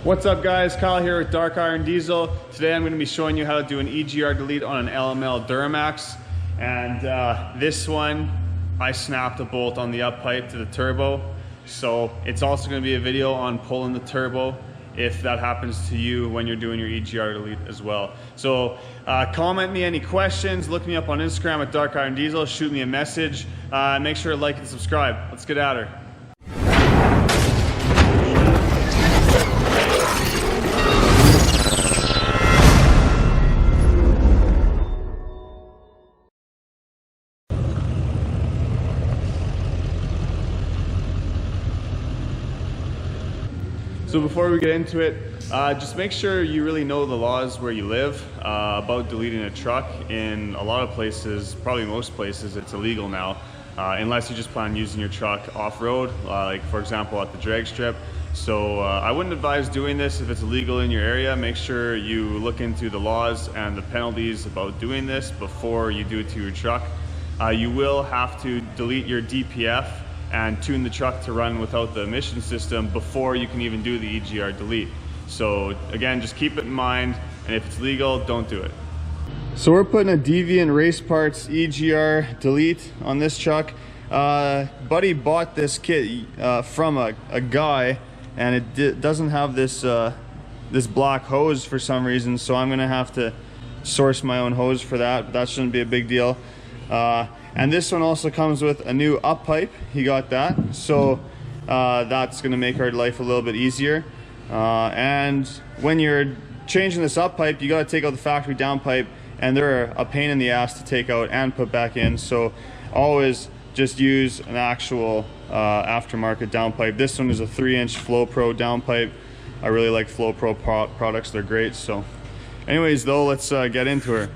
What's up guys, Kyle here with Dark Iron Diesel. Today I'm going to be showing you how to do an EGR delete on an LML Duramax. And this one, I snapped a bolt on the up pipe to the turbo. So it's also going to be a video on pulling the turbo if that happens to you when you're doing your EGR delete as well. So comment me any questions, look me up on Instagram at Dark Iron Diesel, shoot me a message, make sure to like and subscribe. Let's get at her. So before we get into it, just make sure you really know the laws where you live about deleting a truck. In a lot of places, probably most places, it's illegal now, unless you just plan on using your truck off-road, like for example at the drag strip. So I wouldn't advise doing this if it's illegal in your area. Make sure you look into the laws and the penalties about doing this before you do it to your truck. You will have to delete your DPF and tune the truck to run without the emission system before you can even do the EGR delete. So again, just keep it in mind, and if it's legal, don't do it. So we're putting a Deviant Race Parts EGR delete on this truck. Buddy bought this kit from a guy, and it doesn't have this this black hose for some reason, so I'm gonna have to source my own hose for that, but that shouldn't be a big deal. And this one also comes with a new up pipe. He got that, so that's going to make our life a little bit easier. And when you're changing this up pipe, you got to take out the factory downpipe, and they're a pain in the ass to take out and put back in. So always just use an actual aftermarket downpipe. This one is a 3-inch Flo Pro downpipe. I really like Flo Pro products; they're great. So, anyways, though, let's get into it.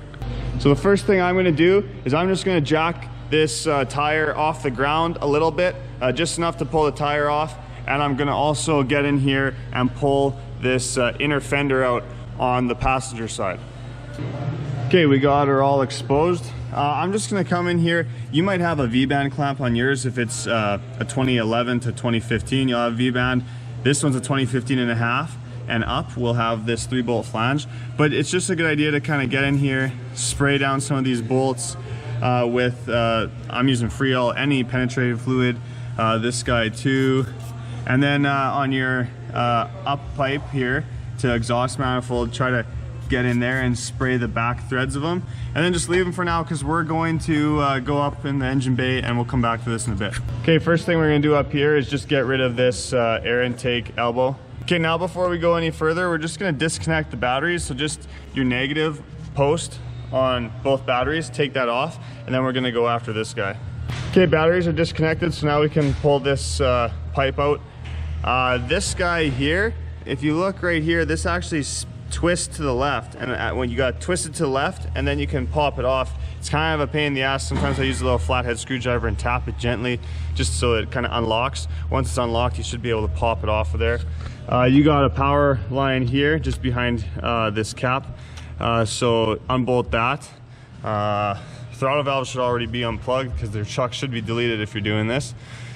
So the first thing I'm going to do is I'm just going to jack this tire off the ground a little bit, just enough to pull the tire off, and I'm going to also get in here and pull this inner fender out on the passenger side. Okay, we got her all exposed. I'm just going to come in here. You might have a V-band clamp on yours. If it's a 2011 to 2015, you'll have V-band. This one's a 2015 and a half. And up we'll have this 3-bolt flange, but it's just a good idea to kind of get in here, spray down some of these bolts with I'm using Freol, any penetrating fluid, this guy too, and then on your up pipe here to exhaust manifold, try to get in there and spray the back threads of them, and then just leave them for now because we're going to go up in the engine bay and we'll come back to this in a bit. Okay, first thing we're going to do up here is just get rid of this air intake elbow. Okay, now before we go any further, we're just going to disconnect the batteries. So just your negative post on both batteries, take that off, and then we're going to go after this guy. Okay, batteries are disconnected, so now we can pull this pipe out. This guy here, if you look right here, this actually twists to the left, and when you got twisted to the left, and then you can pop it off. It's kind of a pain in the ass. Sometimes I use a little flathead screwdriver and tap it gently just so it kind of unlocks. Once it's unlocked, you should be able to pop it off of there. You got a power line here just behind this cap, so unbolt that. Throttle valve should already be unplugged because their chuck should be deleted if you're doing this.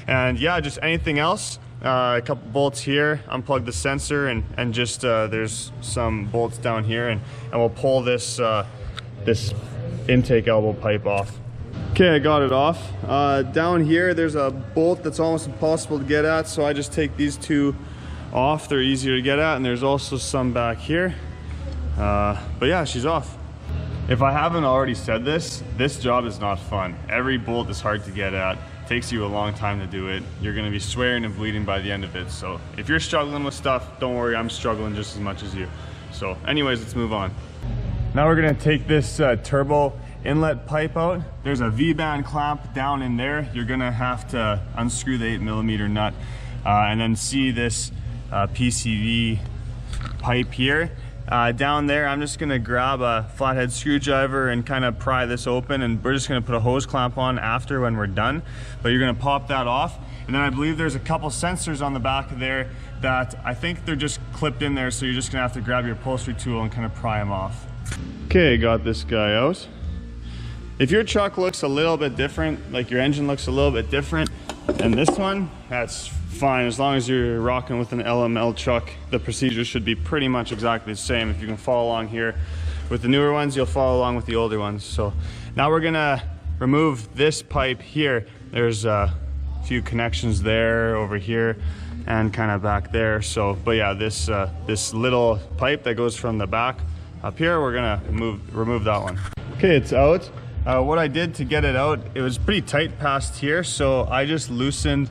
And yeah, just anything else, a couple bolts here, unplug the sensor, and just there's some bolts down here, and we'll pull this this intake elbow pipe off. Okay, I got it off. Down here there's a bolt that's almost impossible to get at, so I just take these two off. They're easier to get at, and there's also some back here, but yeah, she's off. If I haven't already said this job is not fun. Every bolt is hard to get at, takes you a long time to do it. You're going to be swearing and bleeding by the end of it. So if you're struggling with stuff, don't worry, I'm struggling just as much as you. So anyways, let's move on. Now we're going to take this turbo inlet pipe out. There's a V-band clamp down in there. You're going to have to unscrew the 8mm nut and then see this PCV pipe here. Down there, I'm just gonna grab a flathead screwdriver and kind of pry this open, and we're just gonna put a hose clamp on after when we're done. But you're gonna pop that off, and then I believe there's a couple sensors on the back of there that I think they're just clipped in there, so you're just gonna have to grab your upholstery tool and kind of pry them off. Okay, got this guy out. If your truck looks a little bit different, like your engine looks a little bit different than this one, that's fine. As long as you're rocking with an LML truck, the procedure should be pretty much exactly the same. If you can follow along here with the newer ones, you'll follow along with the older ones. So now we're gonna remove this pipe here. There's a few connections there, over here, and kind of back there. So, but yeah, this little pipe that goes from the back up here, we're gonna remove that one. Okay, it's out. What I did to get it out, it was pretty tight past here, so I just loosened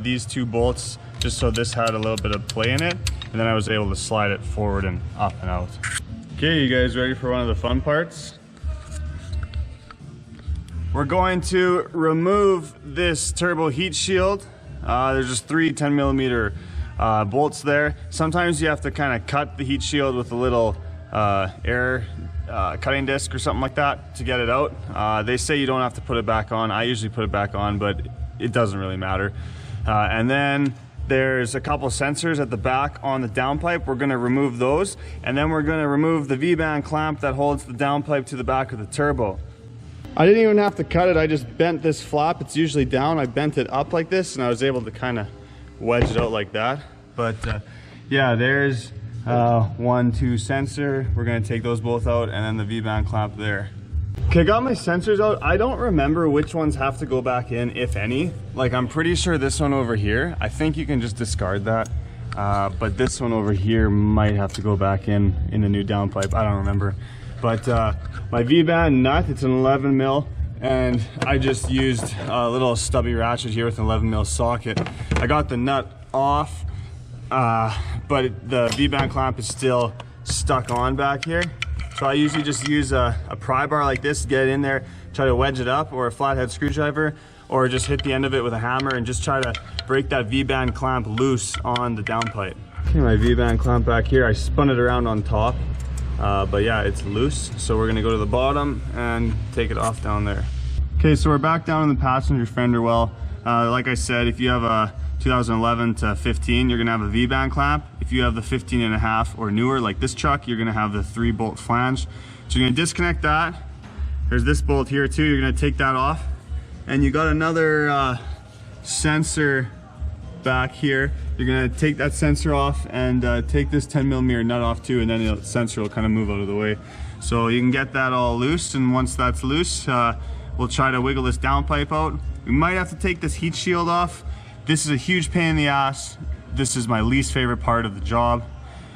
these two bolts just so this had a little bit of play in it, and then I was able to slide it forward and up and out. Okay, you guys ready for one of the fun parts? We're going to remove this turbo heat shield. There's just 3 10mm bolts there. Sometimes you have to kind of cut the heat shield with a little air cutting disc or something like that to get it out. They say you don't have to put it back on. I usually put it back on, but it doesn't really matter. And then there's a couple sensors at the back on the downpipe. We're gonna remove those, and then we're gonna remove the V-band clamp that holds the downpipe to the back of the turbo. I didn't even have to cut it. I just bent this flap. It's usually down. I bent it up like this, and I was able to kind of wedge it out like that. But yeah, there's 1, 2 sensor. We're gonna take those both out, and then the V-band clamp there. Okay, I got my sensors out. I don't remember which ones have to go back in, if any. Like, I'm pretty sure this one over here, I think you can just discard that. But this one over here might have to go back in the new downpipe. I don't remember. But my V-band nut, it's an 11mm, and I just used a little stubby ratchet here with an 11mm socket. I got the nut off, but the V-band clamp is still stuck on back here. So I usually just use a pry bar like this to get it in there, try to wedge it up, or a flathead screwdriver, or just hit the end of it with a hammer and just try to break that V-band clamp loose on the downpipe. Okay, my V-band clamp back here, I spun it around on top, but yeah, it's loose. So we're gonna go to the bottom and take it off down there. Okay, so we're back down in the passenger fender well. Like I said, if you have a 2011 to 15, you're gonna have a V-band clamp. If you have the 15.5 or newer, like this truck, you're gonna have the 3-bolt flange. So you're gonna disconnect that. There's this bolt here too. You're gonna take that off. And you got another sensor back here. You're gonna take that sensor off and take this 10mm nut off too, and then the sensor will kind of move out of the way. So you can get that all loose, and once that's loose, we'll try to wiggle this downpipe out. We might have to take this heat shield off. This is a huge pain in the ass. This is my least favorite part of the job.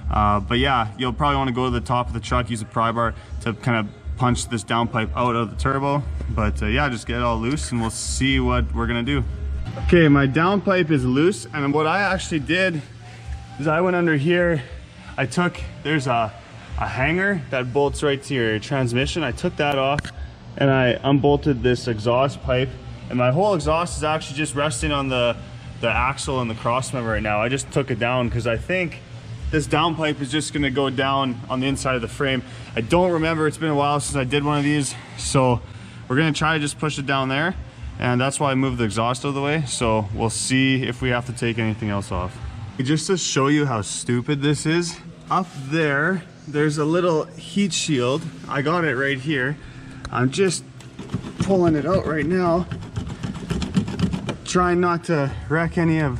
But yeah, you'll probably want to go to the top of the truck, use a pry bar to kind of punch this downpipe out of the turbo. But yeah, just get it all loose and we'll see what we're gonna do. Okay, my downpipe is loose, and what I actually did is I went under here. There's a hanger that bolts right to your transmission. I took that off and I unbolted this exhaust pipe, and my whole exhaust is actually just resting on the axle and the cross member right now. I just took it down because I think this downpipe is just gonna go down on the inside of the frame. I don't remember, it's been a while since I did one of these, so we're gonna try to just push it down there, and that's why I moved the exhaust out of the way. So we'll see if we have to take anything else off. Just to show you how stupid this is, up there's a little heat shield. I got it right here. I'm just pulling it out right now, trying not to wreck any of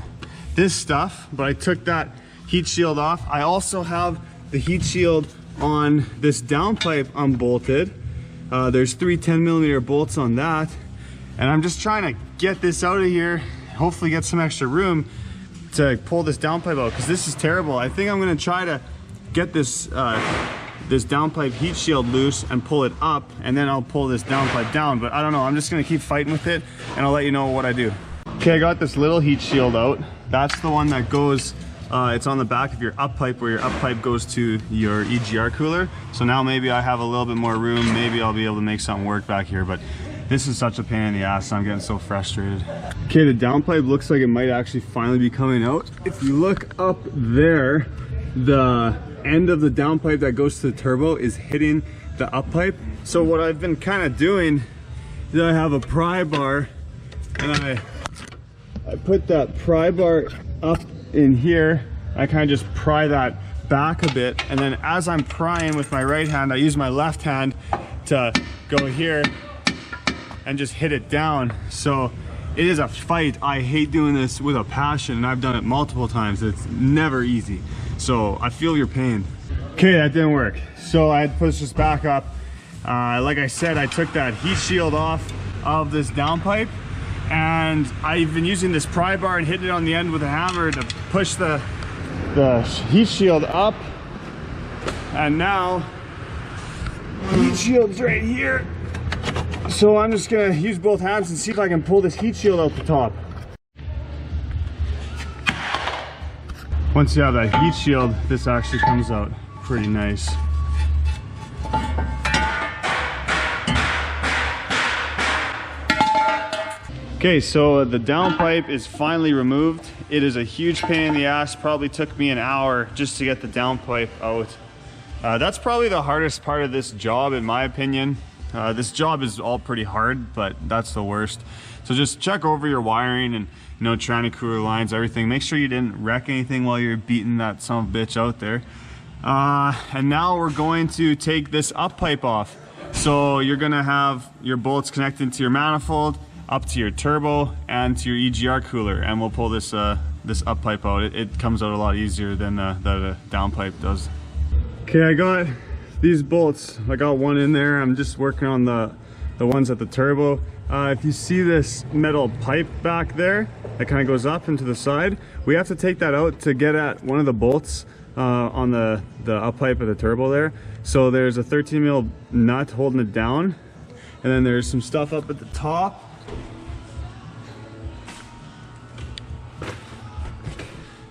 this stuff, but I took that heat shield off. I also have the heat shield on this downpipe unbolted. There's 3 10mm bolts on that, and I'm just trying to get this out of here, hopefully get some extra room to pull this downpipe out, because this is terrible. I think I'm gonna try to get this this downpipe heat shield loose and pull it up, and then I'll pull this downpipe down, but I don't know. I'm just gonna keep fighting with it, and I'll let you know what I do. Okay, I got this little heat shield out. That's the one that goes, it's on the back of your up pipe, where your up pipe goes to your EGR cooler. So now maybe I have a little bit more room. Maybe I'll be able to make something work back here, but this is such a pain in the ass. I'm getting so frustrated. Okay, the downpipe looks like it might actually finally be coming out. If you look up there, the end of the downpipe that goes to the turbo is hitting the up pipe. So what I've been kind of doing is I have a pry bar, and I put that pry bar up in here. I kind of just pry that back a bit, and then as I'm prying with my right hand, I use my left hand to go here and just hit it down. So it is a fight. I hate doing this with a passion, and I've done it multiple times. It's never easy. So I feel your pain. Okay, that didn't work. So I had to push this back up. Like I said, I took that heat shield off of this downpipe, and I've been using this pry bar and hitting it on the end with a hammer to push the heat shield up. And now the heat shield's right here. So I'm just gonna use both hands and see if I can pull this heat shield out the top. Once you have that heat shield, this actually comes out pretty nice. Okay, so the downpipe is finally removed. It is a huge pain in the ass. Probably took me an hour just to get the downpipe out. That's probably the hardest part of this job, in my opinion. This job is all pretty hard, but that's the worst. So just check over your wiring and, you know, tranny cooler lines, everything. Make sure you didn't wreck anything while you're beating that son of a bitch out there. And now we're going to take this up pipe off. So you're gonna have your bolts connected to your manifold, up to your turbo, and to your EGR cooler, and we'll pull this this up pipe out. It comes out a lot easier than the down pipe does. Okay, I got these bolts. I got one in there. I'm just working on the ones at the turbo. If you see this metal pipe back there that kind of goes up into the side, we have to take that out to get at one of the bolts on the up pipe of the turbo there. So there's a 13 mil nut holding it down, and then there's some stuff up at the top.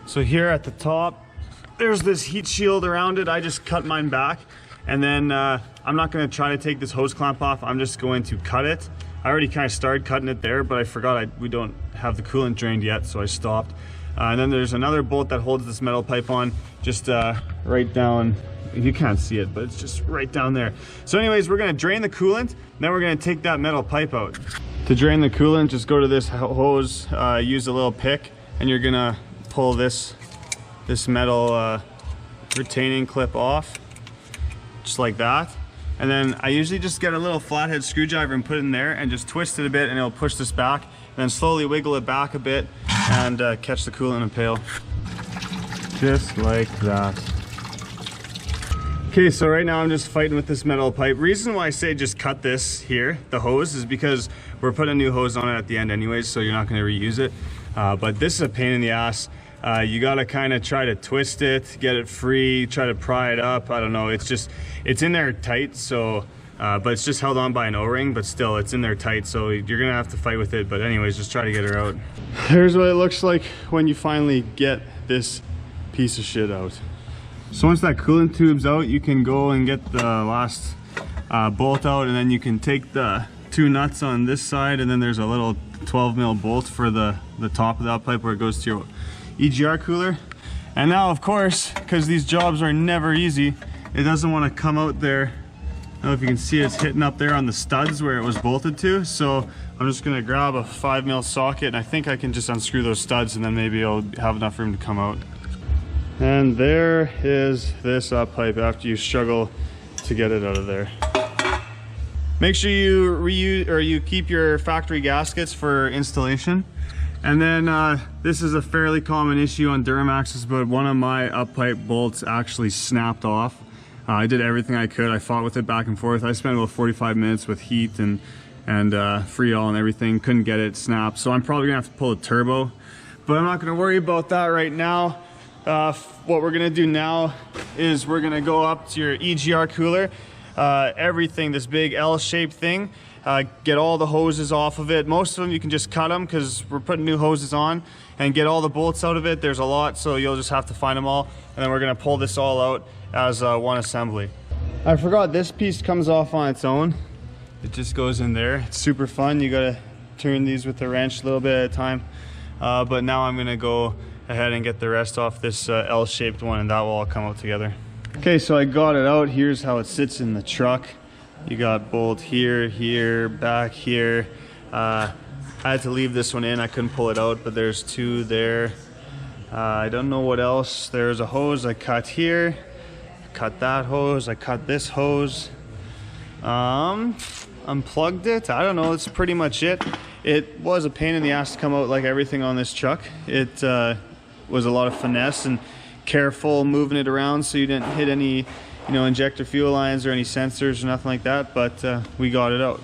So here at the top, there's this heat shield around it. I just cut mine back, and then I'm not going to try to take this hose clamp off. I'm just going to cut it. I already kind of started cutting it there, but I forgot we don't have the coolant drained yet, so I stopped. And then there's another bolt that holds this metal pipe on, just right down. You can't see it, but it's just right down there. So anyways, we're going to drain the coolant, then we're going to take that metal pipe out. To drain the coolant, just go to this hose, use a little pick, and you're going to pull this metal retaining clip off, just like that. And then I usually just get a little flathead screwdriver and put it in there and just twist it a bit, and it'll push this back, and then slowly wiggle it back a bit and catch the coolant in a pail. Just like that. Okay, so right now I'm just fighting with this metal pipe. Reason why I say just cut this here, the hose, is because we're putting a new hose on it at the end anyways, so you're not going to reuse it. But this is a pain in the ass. You gotta kind of try to twist it, get it free, try to pry it up. I don't know, it's in there tight, so but it's just held on by an O-ring, but still it's in there tight, so you're gonna have to fight with it. But anyways, just try to get her out. Here's what it looks like when you finally get this piece of shit out. So once that coolant tube's out, you can go and get the last bolt out, and then you can take the two nuts on this side, and then there's a little 12 mil bolt for the top of that pipe where it goes to your EGR cooler. And now, of course, because these jobs are never easy, it doesn't want to come out there. I don't know if you can see it's hitting up there on the studs where it was bolted to. So I'm just gonna grab a 5 mil socket, and I think I can just unscrew those studs, and then maybe I'll have enough room to come out. And there is this up pipe after you struggle to get it out of there. Make sure you reuse, or you keep your factory gaskets for installation. And then this is a fairly common issue on Duramaxes, but one of my up pipe bolts actually snapped off. I did everything I could. I fought with it back and forth. I spent about 45 minutes with heat and Freol and everything. Couldn't get it snapped. So I'm probably gonna have to pull a turbo, but I'm not gonna worry about that right now. What we're gonna do now is we're gonna go up to your EGR cooler. Everything, this big L-shaped thing. Get all the hoses off of it. Most of them you can just cut them because we're putting new hoses on, and get all the bolts out of it. There's a lot, so you'll just have to find them all, and then we're gonna pull this all out as one assembly. I forgot this piece comes off on its own. It just goes in there. It's super fun. You gotta turn these with the wrench a little bit at a time. But now I'm gonna go ahead and get the rest off this L-shaped one, and that will all come out together. Okay, so I got it out. Here's how it sits in the truck. You got bolt here, here, back here. I had to leave this one in. I couldn't pull it out, but there's two there. I don't know what else. There's a hose I cut here. I cut that hose. I cut this hose. Unplugged it. I don't know. That's pretty much it. It was a pain in the ass to come out like everything on this truck. It was a lot of finesse and careful moving it around so you didn't hit any, injector fuel lines or any sensors or nothing like that, but we got it out.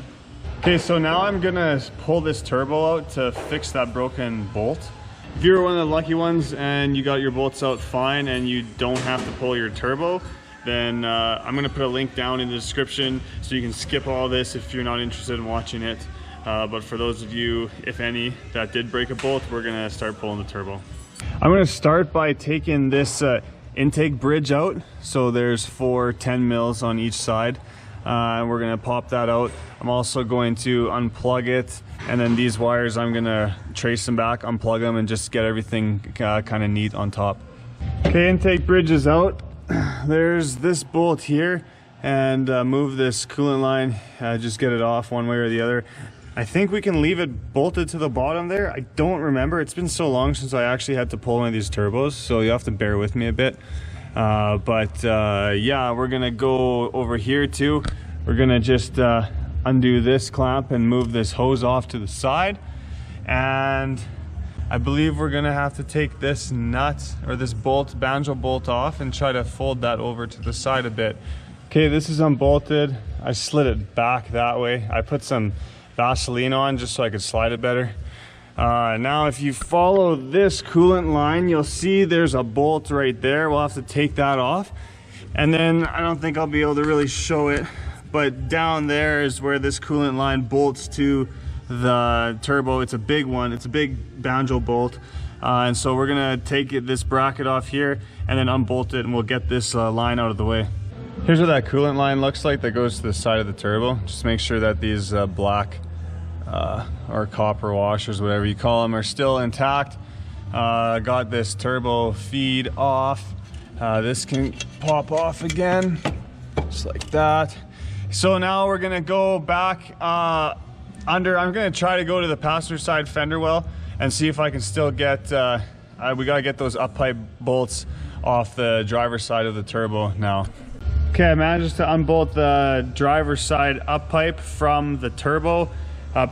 Okay, so now I'm gonna pull this turbo out to fix that broken bolt. If you're one of the lucky ones and you got your bolts out fine and you don't have to pull your turbo, then I'm gonna put a link down in the description so you can skip all this if you're not interested in watching it. But for those of you, if any, that did break a bolt, we're gonna start pulling the turbo. I'm gonna start by taking this intake bridge out. So there's 4 10 mils on each side. We're gonna pop that out. I'm also going to unplug it, and then these wires I'm gonna trace them back, unplug them, and just get everything kind of neat on top. Okay, intake bridge is out. There's this bolt here, and move this coolant line, just get it off one way or the other. I think we can leave it bolted to the bottom there. I don't remember, it's been so long since I actually had to pull one of these turbos, so you have to bear with me a bit. Yeah, we're gonna go over here too. We're gonna just undo this clamp and move this hose off to the side, and I believe we're gonna have to take this nut or this bolt, banjo bolt off, and try to fold that over to the side a bit. Okay, this is unbolted. I slid it back that way. I put some Vaseline on just so I could slide it better. Now if you follow this coolant line, you'll see there's a bolt right there. We'll have to take that off, and then I don't think I'll be able to really show it, but down there is where this coolant line bolts to the turbo. It's a big one, it's a big banjo bolt, and so we're gonna take this bracket off here and then unbolt it, and we'll get this line out of the way. Here's what that coolant line looks like that goes to the side of the turbo. Just make sure that these black or copper washers, whatever you call them, are still intact. Got this turbo feed off. This can pop off again, just like that. So now we're gonna go back under. I'm gonna try to go to the passenger side fender well and see if I can still get, we gotta get those up pipe bolts off the driver's side of the turbo now. Okay, I managed to unbolt the driver's side up pipe from the turbo,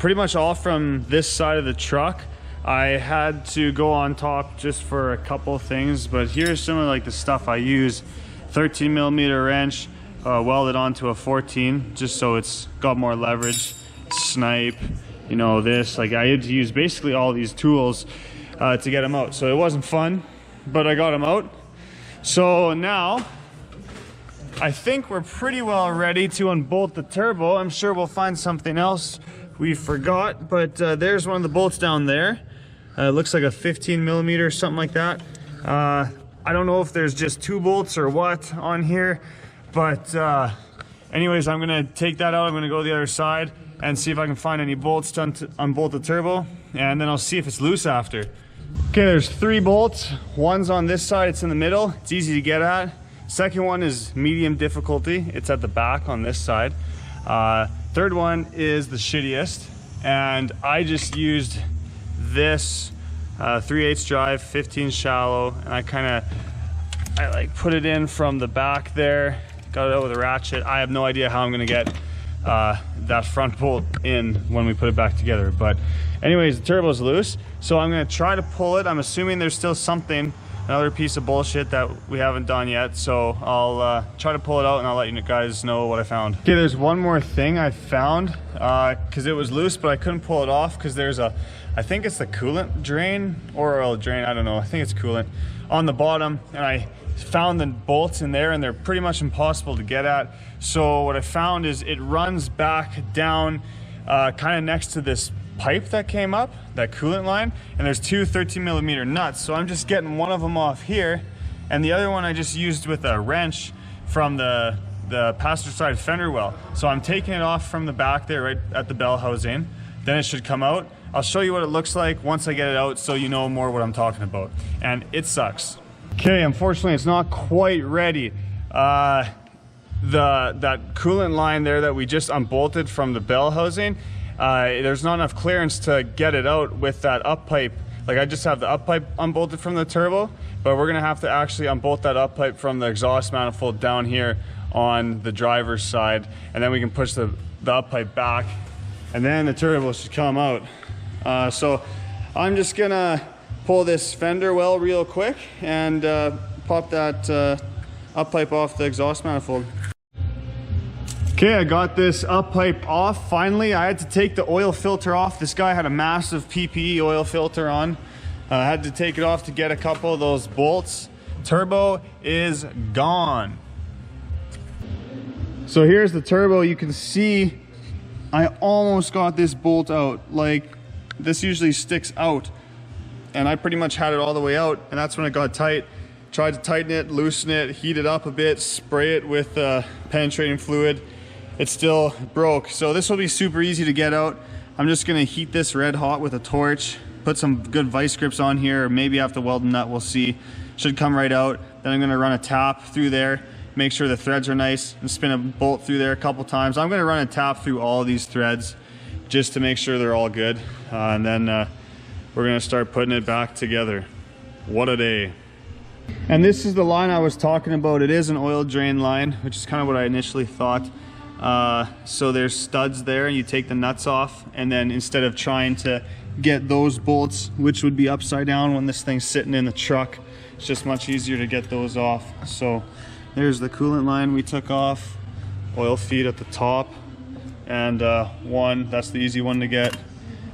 pretty much all from this side of the truck. I had to go on top just for a couple things, but here's some of like the stuff I use. 13mm wrench, welded onto a 14, just so it's got more leverage. Snipe, this, like I had to use basically all these tools to get them out. So it wasn't fun, but I got them out. So now I think we're pretty well ready to unbolt the turbo. I'm sure we'll find something else we forgot, but there's one of the bolts down there. It looks like a 15mm, something like that. I don't know if there's just 2 bolts or what on here, but anyways, I'm gonna take that out. I'm gonna go to the other side and see if I can find any bolts to unbolt the turbo, and then I'll see if it's loose after. Okay, there's 3 bolts. One's on this side, it's in the middle. It's easy to get at. Second one is medium difficulty. It's at the back on this side. Third one is the shittiest, and I just used this 3/8 drive, 15 shallow, and I like put it in from the back there, got it out with a ratchet. I have no idea how I'm gonna get that front bolt in when we put it back together, but anyways, the turbo's loose, so I'm gonna try to pull it. I'm assuming there's still something, another piece of bullshit that we haven't done yet, so I'll try to pull it out and I'll let you guys know what I found. Okay, there's one more thing I found, because it was loose, but I couldn't pull it off because there's I think it's the coolant drain or oil drain, I don't know, I think it's coolant on the bottom, and I found the bolts in there and they're pretty much impossible to get at. So what I found is it runs back down kind of next to this pipe that came up, that coolant line, and there's 2 13mm nuts. So I'm just getting one of them off here, and the other one I just used with a wrench from the passenger side fender well. So I'm taking it off from the back there right at the bell housing, then it should come out. I'll show you what it looks like once I get it out so you know more what I'm talking about, and it sucks. Okay, unfortunately it's not quite ready. That coolant line there that we just unbolted from the bell housing, there's not enough clearance to get it out with that up pipe. Like I just have the up pipe unbolted from the turbo, but we're gonna have to actually unbolt that up pipe from the exhaust manifold down here on the driver's side, and then we can push the up pipe back, and then the turbo should come out. So I'm just gonna pull this fender well real quick and pop that up pipe off the exhaust manifold. Okay, I got this up pipe off finally. I had to take the oil filter off. This guy had a massive PPE oil filter on. I had to take it off to get a couple of those bolts. Turbo is gone. So here's the turbo. You can see I almost got this bolt out. Like, this usually sticks out, and I pretty much had it all the way out, and that's when it got tight. Tried to tighten it, loosen it, heat it up a bit, spray it with penetrating fluid. It still broke. So this will be super easy to get out. I'm just gonna heat this red hot with a torch, put some good vice grips on here, or maybe have to weld a nut, we'll see. Should come right out. Then I'm gonna run a tap through there, make sure the threads are nice, and spin a bolt through there a couple times. I'm gonna run a tap through all of these threads just to make sure they're all good. And then we're gonna start putting it back together. What a day. And this is the line I was talking about. It is an oil drain line, which is kind of what I initially thought. So there's studs there, and you take the nuts off, and then instead of trying to get those bolts, which would be upside down when this thing's sitting in the truck, it's just much easier to get those off. So there's the coolant line we took off, oil feed at the top, and one, that's the easy one to get.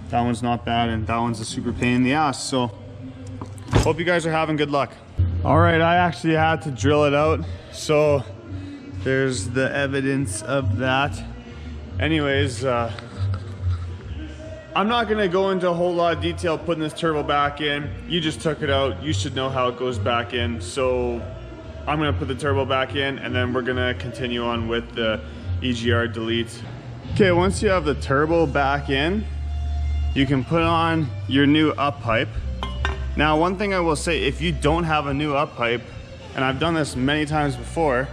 That one's not bad, and that one's a super pain in the ass. So hope you guys are having good luck. All right, I actually had to drill it out, so there's the evidence of that. Anyways, I'm not gonna go into a whole lot of detail putting this turbo back in. You just took it out, you should know how it goes back in. So I'm gonna put the turbo back in, and then we're gonna continue on with the EGR delete. Okay, once you have the turbo back in, you can put on your new up pipe. Now, one thing I will say, if you don't have a new up pipe, and I've done this many times before,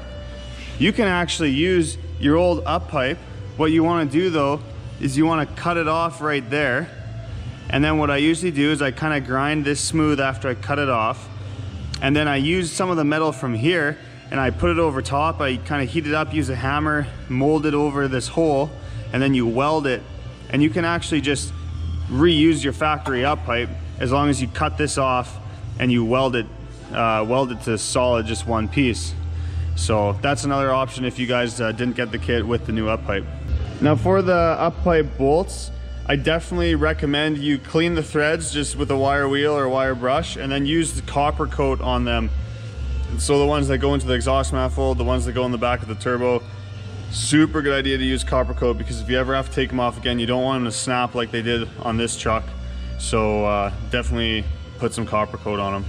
you can actually use your old up pipe. What you want to do though is you want to cut it off right there, and then what I usually do is I kind of grind this smooth after I cut it off, and then I use some of the metal from here and I put it over top. I kind of heat it up, use a hammer, mold it over this hole, and then you weld it, and you can actually just reuse your factory up pipe as long as you cut this off and you weld it to solid, just one piece. So that's another option if you guys didn't get the kit with the new up pipe. Now for the up pipe bolts, I definitely recommend you clean the threads just with a wire wheel or wire brush, and then use the copper coat on them. So the ones that go into the exhaust manifold, the ones that go in the back of the turbo, super good idea to use copper coat, because if you ever have to take them off again, you don't want them to snap like they did on this truck. So definitely put some copper coat on them.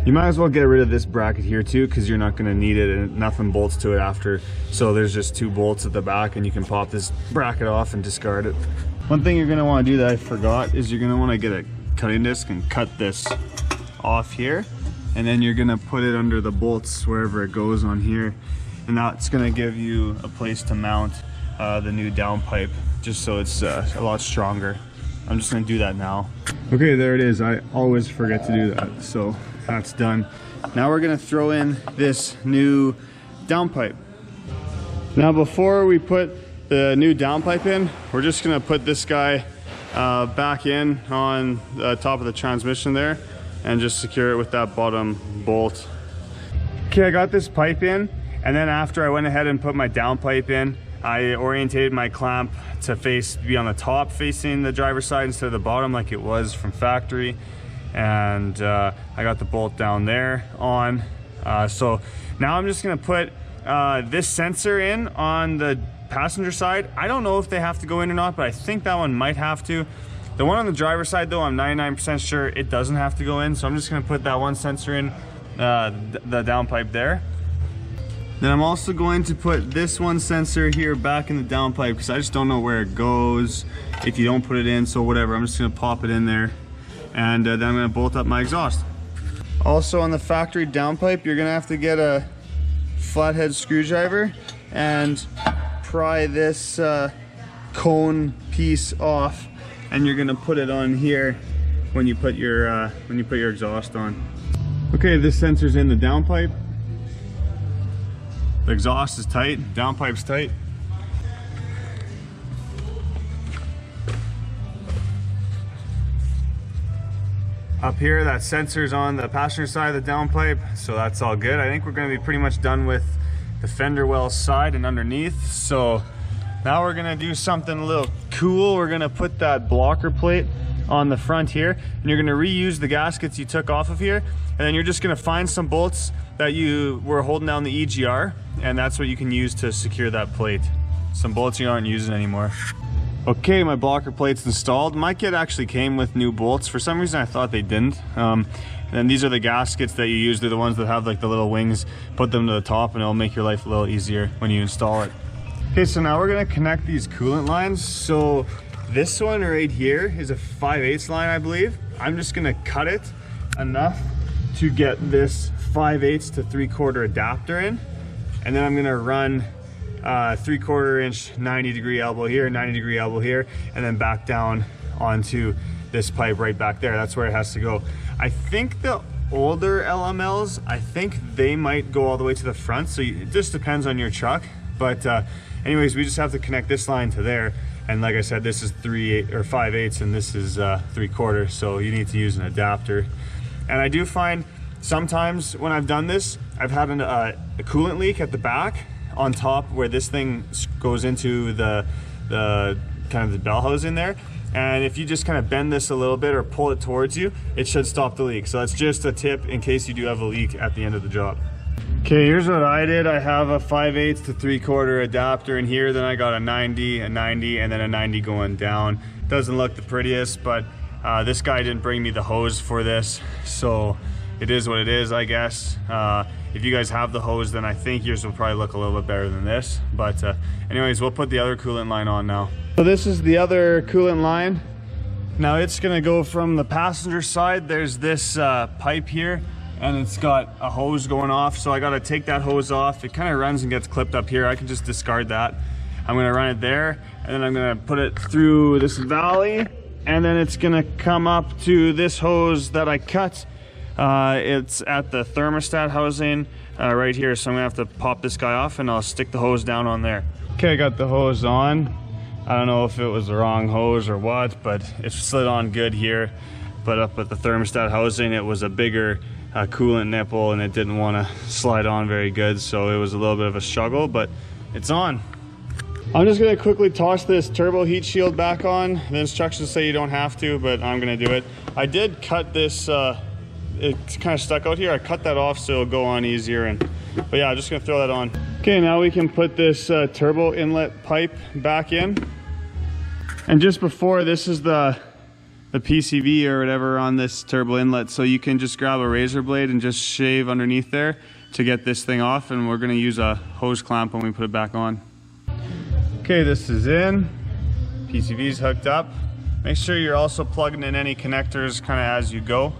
You might as well get rid of this bracket here too, because you're not going to need it, and nothing bolts to it after. So there's just two bolts at the back, and you can pop this bracket off and discard it. One thing you're going to want to do that I forgot is you're going to want to get a cutting disc and cut this off here, and then you're going to put it under the bolts wherever it goes on here, and that's going to give you a place to mount the new downpipe, just so it's a lot stronger. I'm just going to do that now. Okay, there it is. I always forget to do that, so that's done. Now we're going to throw in this new downpipe. Now before we put the new downpipe in, we're just going to put this guy back in on the top of the transmission there, and just secure it with that bottom bolt. Okay, I got this pipe in, and then after I went ahead and put my downpipe in, I orientated my clamp to be on the top facing the driver's side instead of the bottom like it was from factory. And I got the bolt down there on. So now I'm just gonna put this sensor in on the passenger side. I don't know if they have to go in or not, but I think that one might have to. The one on the driver's side though, I'm 99% sure it doesn't have to go in. So I'm just gonna put that one sensor in the downpipe there. Then I'm also going to put this one sensor here back in the downpipe, because I just don't know where it goes if you don't put it in. So whatever, I'm just gonna pop it in there, and then I'm gonna bolt up my exhaust. Also on the factory downpipe, you're gonna have to get a flathead screwdriver and pry this cone piece off, and you're gonna put it on here when you put your exhaust on. Okay, this sensor's in the downpipe. The exhaust is tight, downpipe's tight. Up here, that sensor's on the passenger side of the downpipe, so that's all good. I think we're going to be pretty much done with the fender well side and underneath. So now we're going to do something a little cool. We're going to put that blocker plate on the front here, and you're going to reuse the gaskets you took off of here, and then you're just going to find some bolts that you were holding down the EGR, and that's what you can use to secure that plate. Some bolts you aren't using anymore. Okay, my blocker plate's installed. My kit actually came with new bolts. For some reason I thought they didn't. And these are the gaskets that you use. They're the ones that have like the little wings. Put them to the top and it'll make your life a little easier when you install it. Okay, so now we're gonna connect these coolant lines. So this one right here is a 5/8 line, I believe. I'm just gonna cut it enough to get this 5/8 to 3/4 adapter in. And then I'm gonna run 3/4 inch 90-degree elbow here, 90-degree elbow here, and then back down onto this pipe right back there. That's where it has to go. I think the older LMLs, I think they might go all the way to the front, so it just depends on your truck. But anyways, we just have to connect this line to there, and like I said, this is 5/8 and this is 3/4, so you need to use an adapter. And I do find sometimes when I've done this, I've had a coolant leak at the back on top where this thing goes into the kind of the bell house in there, and if you just kind of bend this a little bit or pull it towards you, it should stop the leak. So that's just a tip in case you do have a leak at the end of the job. Okay, here's what I did. I have a 5/8 to 3/4 adapter in here, then I got a 90, and then a 90 going down. Doesn't look the prettiest, but this guy didn't bring me the hose for this, so it is what it is, I guess. If you guys have the hose, then I think yours will probably look a little bit better than this. But anyways, we'll put the other coolant line on now. So this is the other coolant line. Now it's gonna go from the passenger side. There's this pipe here, and it's got a hose going off. So I gotta take that hose off. It kind of runs and gets clipped up here. I can just discard that. I'm gonna run it there, and then I'm gonna put it through this valley, and then it's gonna come up to this hose that I cut. It's at the thermostat housing right here, so I'm gonna have to pop this guy off and I'll stick the hose down on there. Okay, I got the hose on. I don't know if it was the wrong hose or what, but it slid on good here. But up at the thermostat housing, it was a bigger coolant nipple and it didn't want to slide on very good, so it was a little bit of a struggle, but it's on. I'm just gonna quickly toss this turbo heat shield back on. The instructions say you don't have to, but I'm gonna do it. I did cut this, it's kind of stuck out here. I cut that off so it'll go on easier, but yeah, I'm just gonna throw that on. Okay, now we can put this turbo inlet pipe back in. And just before, this is the PCV or whatever on this turbo inlet, so you can just grab a razor blade and just shave underneath there to get this thing off, and we're gonna use a hose clamp when we put it back on. Okay, this is in. PCV's hooked up. Make sure you're also plugging in any connectors kind of as you go.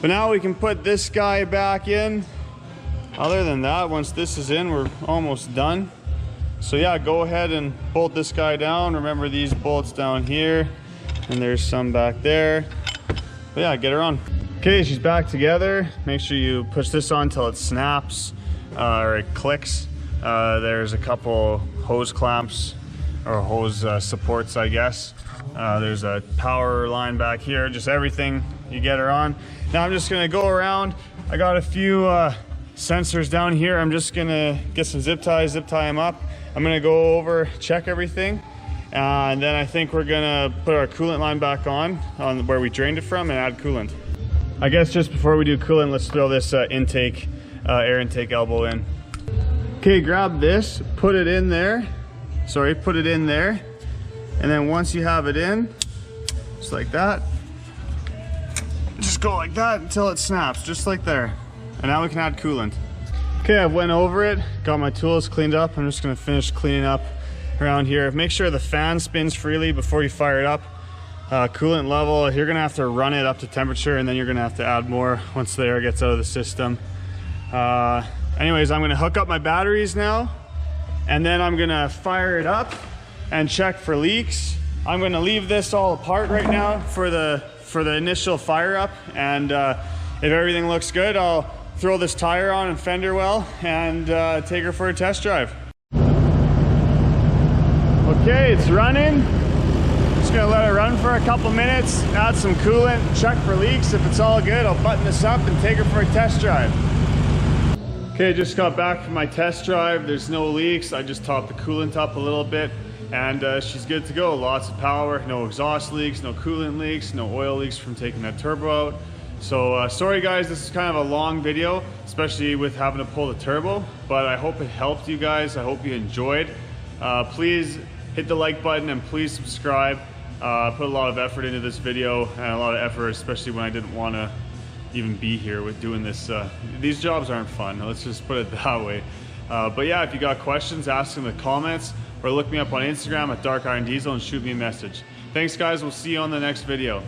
But now we can put this guy back in. Other than that, once this is in, we're almost done. So yeah, go ahead and bolt this guy down. Remember these bolts down here, and there's some back there. But yeah, get her on. Okay, she's back together. Make sure you push this on until it snaps or it clicks. There's a couple hose clamps or hose supports, I guess. There's a power line back here, just everything you get her on. Now I'm just gonna go around. I got a few sensors down here. I'm just gonna get some zip ties, zip tie them up. I'm gonna go over, check everything, and then I think we're gonna put our coolant line back on where we drained it from and add coolant. I guess just before we do coolant, let's throw this air intake elbow in. Okay, grab this, put it in there. Sorry, put it in there. And then once you have it in, just like that, just go like that until it snaps, just like there. And now we can add coolant. Okay, I went over it, got my tools cleaned up. I'm just gonna finish cleaning up around here. Make sure the fan spins freely before you fire it up. Coolant level, you're gonna have to run it up to temperature, and then you're gonna have to add more once the air gets out of the system. Anyways, I'm gonna hook up my batteries now, and then I'm gonna fire it up and check for leaks. I'm gonna leave this all apart right now for the initial fire up, and if everything looks good, I'll throw this tire on and fender well and take her for a test drive. Okay, it's running. Just gonna let it run for a couple minutes, add some coolant, check for leaks. If it's all good, I'll button this up and take her for a test drive. Okay, just got back from my test drive. There's no leaks. I just topped the coolant up a little bit and she's good to go. Lots of power, no exhaust leaks, no coolant leaks, no oil leaks from taking that turbo out. So sorry guys, this is kind of a long video, especially with having to pull the turbo, but I hope it helped you guys. I hope you enjoyed. Please hit the like button and please subscribe. Put a lot of effort into this video and a lot of effort, especially when I didn't want to even be here with doing this. These jobs aren't fun, let's just put it that way. But yeah, if you got questions, ask in the comments or look me up on Instagram at Dark Iron Diesel and shoot me a message. Thanks guys, we'll see you on the next video.